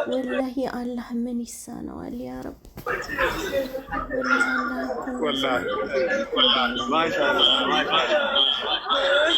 والله الله من يسانوال يا رب والله ما شاء الله ما شاء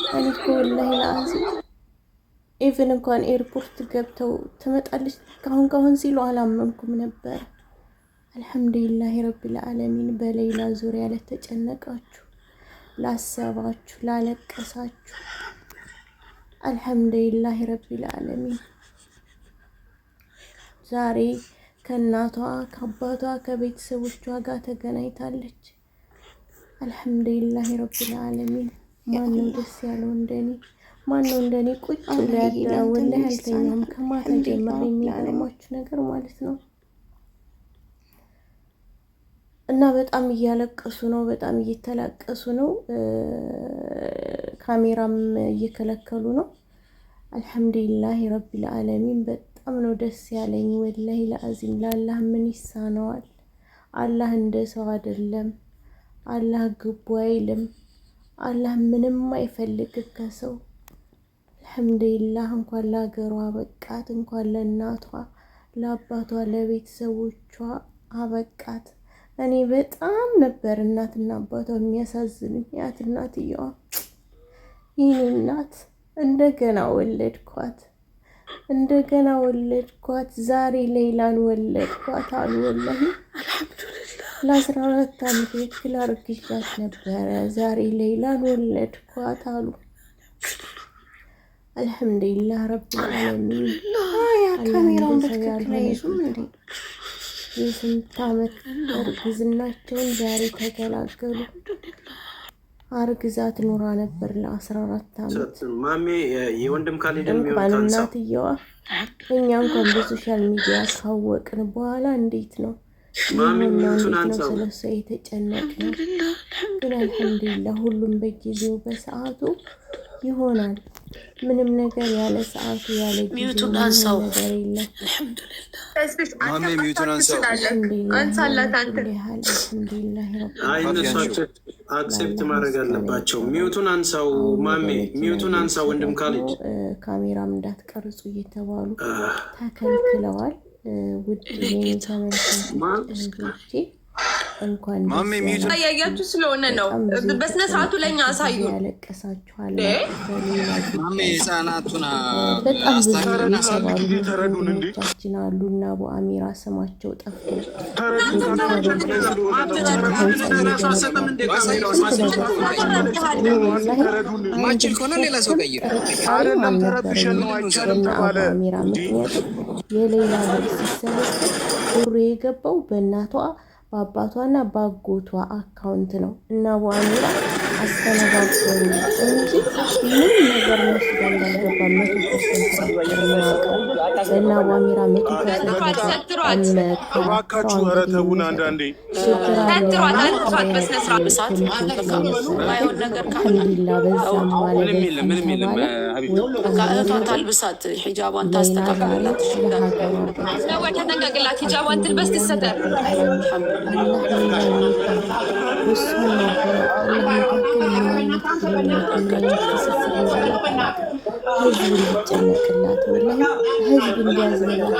أنا والله العظيم إيفن እንኳን ኤርፖርት ገብተው ትመጣለች ካሁን ሲሉ አላመንኩም ነበር። አልሐምዱሊላህ ረቢል ዓለሚን በሌላ ዙሪያ ለተጨነቃችሁ ላሰባችሁ ላለቀሳችሁ አልሐምዱሊላህ ረቢል ዓለሚን ዛሬ ከእናቷ ከአባቷ ከቤተሰቦቿ ጋር ተገናኝታለች። አልሐምዱሊላህ ረቢል ዓለሚን ማነው ደስ ያለው እንደኔ? ማነው እንደኔ ቁጭ ብሎ ያደረው? ወላሂ አልተኛም ከማታ ጀምሮ የሚገርማችሁ ነገር ማለት ነው። እና በጣም እያለቀሱ ነው፣ በጣም እየተላቀሱ ነው። ካሜራም እየከለከሉ ነው። አልሐምዱሊላህ ረቢል ዓለሚን በጣም ነው ደስ ያለኝ ወላሂ ለአዚም። ለአላህ ምን ይሳነዋል? አላህ እንደ ሰው አይደለም። አላህ ግቡ አይልም። አላህ ምንም አይፈልግ ከሰው። አልሐምዱሊላህ እንኳን ለሀገሯ በቃት፣ እንኳን ለእናቷ ለአባቷ ለቤተሰቦቿ አበቃት። እኔ በጣም ነበር እናትና አባቷ የሚያሳዝኑኝ። ያት እናትየዋ ይህን እናት እንደገና ወለድኳት ዛሬ ሌላን ወለድኳት አሉ። ወላሂ ለ14 ዓመት ያክል አርግዣት ነበረ። ዛሬ ሌላን ወለድኳት አሉ። አልሐምዱሊላህ ረቢል ዓለሚን። ካሜራውን በትክክል አይዙም እንዴ? የስንት ዓመት እርግዝናቸውን ዛሬ ተገላገሉ። አርግዛት ኑራ ነበር ለ14 ዓመት። ማሜ የወንድም ካልሄደን እንኳን እናትየዋ እኛ እንኳን በሶሻል ሚዲያ ካወቅን በኋላ እንዴት ነው ስለሱ የተጨነቅነው? ግን አልሐምዱሊላህ ሁሉም በጊዜው በሰዓቱ ይሆናል። ምንም ነገር ያለ ሰዓቱ ያለ ጊዜው ነገር የለም። ማሜ ሚዩቱን አንሳው። አክሴፕት ማድረግ አለባቸው። ሚዩቱን አንሳው ማሜ፣ ሚዩቱን አንሳው። ወንድም ካሊድ ካሜራም እንዳትቀርጹ እየተባሉ ተከልክለዋል። ውድ ተመልካቾቼ እንኳን ማሜ ሚዩቱን ያያችሁ ስለሆነ ነው። በስነ ስርዓቱ ለኛ አሳዩ። ያለቀሳችኋል ማሜ ህፃናቱን በጣም ተረዱን እንዴቻችን አሉና አቡ አሚራ ስማቸው ጠፍቶ ማችን ከሆነ ሌላ ሰው ቀይር አይደለም ተረብሸን ነው አይቻልም ተባለ። አሚራ ምክንያት የሌላ ልጅ ሲሰለፍ ብሩ የገባው በእናቷ በአባቷና በአጎቷ አካውንት ነው እና አቡ አሚራ አስተነጋገሩ እንጂ ምን ነገር መስጋ እንዳልገባ 100% እና አቡ አሚራ 100% እባካችሁ ኧረ ተውን። አንዳንዴ ታልብሳት ሒጃቧን ታስተካክላት ሒጃቧን ትልበስ ትሰተር ህዝብ እንዲጨነቅላት ወላሂ ህዝብ እንዲያዝንላት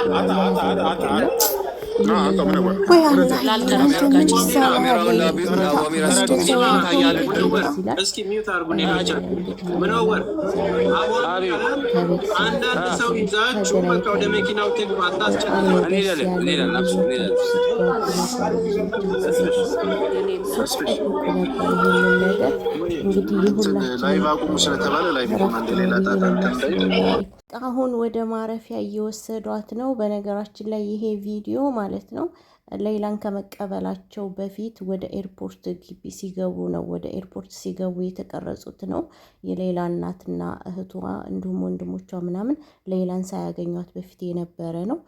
እስኪ ሚዩት አድርጉ። ምንወር አንዳንድ ሰው ይዛችሁ በቃ ወደ መኪናው ትግባ። እንግዲህ ላይቭ አቁሙ ስለተባለ ላይቭ አሁን ወደ ማረፊያ እየወሰዷት ነው። በነገራችን ላይ ይሄ ቪዲዮ ማለት ነው ሌይላን ከመቀበላቸው በፊት ወደ ኤርፖርት ግቢ ሲገቡ ነው። ወደ ኤርፖርት ሲገቡ የተቀረጹት ነው። የሌላ እናትና እህቷ እንዲሁም ወንድሞቿ ምናምን ሌይላን ሳያገኟት በፊት የነበረ ነው።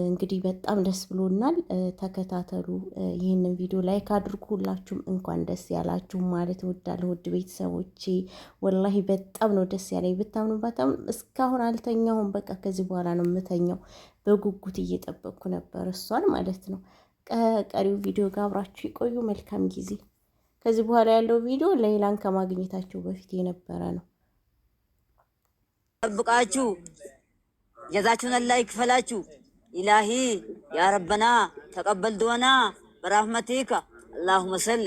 እንግዲህ በጣም ደስ ብሎናል። ተከታተሉ። ይህንን ቪዲዮ ላይክ አድርጉ። ሁላችሁም እንኳን ደስ ያላችሁ ማለት እወዳለሁ። ውድ ቤተሰቦቼ ወላሂ በጣም ነው ደስ ያለኝ። ብታምኑ በጣም እስካሁን አልተኛሁም። በቃ ከዚህ በኋላ ነው የምተኛው። በጉጉት እየጠበቅኩ ነበር እሷን ማለት ነው። ቀሪው ቪዲዮ ጋር አብራችሁ ይቆዩ። መልካም ጊዜ። ከዚህ በኋላ ያለው ቪዲዮ ሌይላን ከማግኘታቸው በፊት የነበረ ነው። ጠብቃችሁ ጀዛችሁን አላህ ይክፈላችሁ። ኢላሂ ያ ረበና ተቀበል ዱዓና በራህመቲካ አላሁመ ሰለ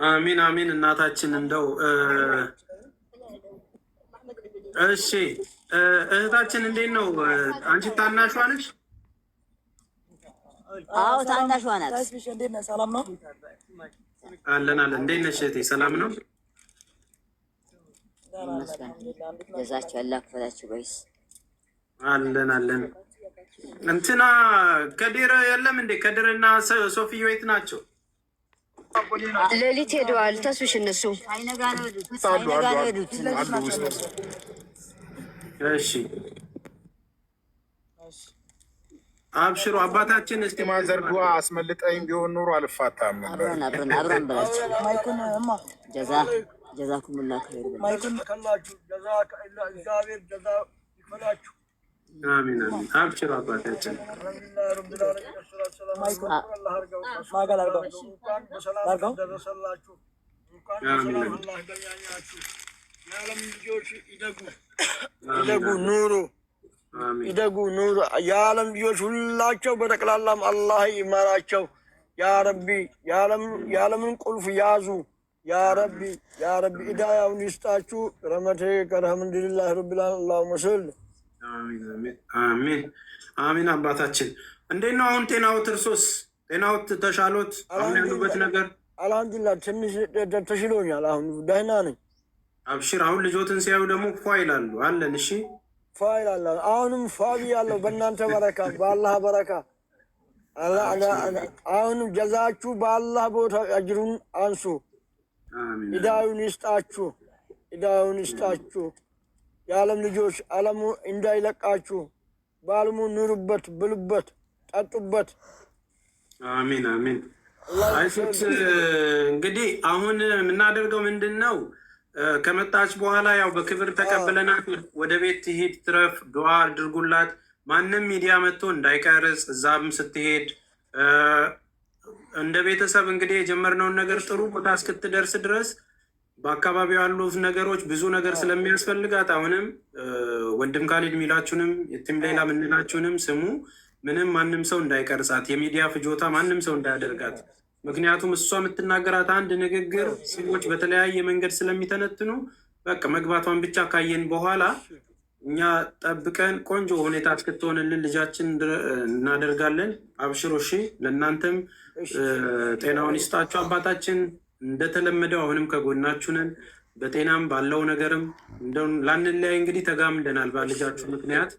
አሚን አሚን። እናታችን እንደው እሺ እህታችን እንዴት ነው? አንቺ ታናሿ ነሽ? አዎ ታናሿ ናት። ሰላም ነው? አለን አለን። እንዴት ነሽ እህቴ? ሰላም ነው? ጀዛችሁ አላህ ይክፈላችሁ። በይስ አለን አለን። እንትና ከድር የለም እንዴ? ከድርና ሶፊዮ የት ናቸው? ሌሊት ሄደዋል። ተስብሽ እነሱ ሳይነጋ ነው የሄዱት። እሺ አብሽሩ አባታችን። እስቲ ማዘርጓ አስመልጠኝ ቢሆን ኑሮ አልፋታም ነበር። አብረን ብላችሁ ጀዛኩሙላህ ኸይር ማይኩን ከላችሁ ጀዛከ ኢላ እግዚአብሔር ጀዛ ይክፈላችሁ። አሚን አሚን። አብሽሩ አባታችን። ይደጉ ኑሩ ይደጉ ኑሩ። የዓለም ልጆች ሁላቸው በጠቅላላም አላህ ይማራቸው። ያ ረቢ የዓለምን ቁልፍ ያዙ። ያ ረቢ ኢዳያውን ይስጣችሁ። ረመቴ ከአልሐምዱሊላህ ረቢል ዓለሚን አላሁመ ሰሊ አሚን አሚን። አባታችን እንዴት ነው አሁን ጤናዎት? እርሶስ ጤናዎት ተሻሎት? አሁን ያሉበት ነገር አልሐምዱሊላህ ትንሽ ተሽሎኛል። አሁን ደህና ነኝ። አብሽር። አሁን ልጆትን ሲያዩ ደግሞ ፏ ይላሉ። አለን እሺ ፏ ይላሉ። አሁንም ፏ ብያለሁ በእናንተ በረካ፣ በአላህ በረካ። አሁንም ጀዛችሁ በአላህ ቦታ አጅሩን አንሱ። ኢዳዩን ይስጣችሁ። የዓለም ልጆች ዓለሙ እንዳይለቃችሁ። በዓለሙ ኑሩበት፣ ብሉበት፣ ጠጡበት። አሚን አሚን። አይሱት እንግዲህ አሁን የምናደርገው ምንድን ነው? ከመጣች በኋላ ያው በክብር ተቀብለናት ወደ ቤት ትሄድ፣ ትረፍ፣ ዱዓ አድርጉላት። ማንም ሚዲያ መጥቶ እንዳይቀርጽ እዛም ስትሄድ እንደ ቤተሰብ እንግዲህ የጀመርነውን ነገር ጥሩ ቦታ እስክትደርስ ድረስ በአካባቢው ያሉ ነገሮች ብዙ ነገር ስለሚያስፈልጋት አሁንም ወንድም ካሊድ ሚላችሁንም የትም ሌላ ምንላችሁንም ስሙ። ምንም ማንም ሰው እንዳይቀርጻት፣ የሚዲያ ፍጆታ ማንም ሰው እንዳያደርጋት። ምክንያቱም እሷ የምትናገራት አንድ ንግግር ሰዎች በተለያየ መንገድ ስለሚተነትኑ በቃ መግባቷን ብቻ ካየን በኋላ እኛ ጠብቀን ቆንጆ ሁኔታ እስክትሆንልን ልጃችን እናደርጋለን። አብሽሮ እሺ። ለእናንተም ጤናውን ይስጣችሁ አባታችን። እንደተለመደው አሁንም ከጎናችሁ ነን፣ በጤናም ባለው ነገርም ላንለያይ እንግዲህ ተጋምደናል ባልጃችሁ ምክንያት።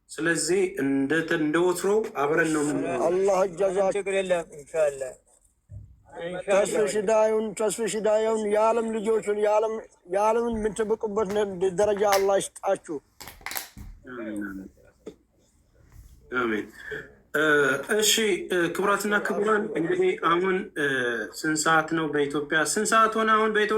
ስለዚህ እንደ ወትሮ አብረን ነው አላህ ጀዛ ችግር የለም ኢንሻአላህ። ተስፍሽ ዳዩን የዓለም ልጆችን የዓለምን የምትበቁበት ደረጃ አላህ ይስጣችሁ። አሜን። እሺ ክቡራትና ክቡራን እንግዲህ አሁን ስንት ሰዓት ነው በኢትዮጵያ? ስንት ሰዓት ሆነ አሁን በኢትዮጵያ?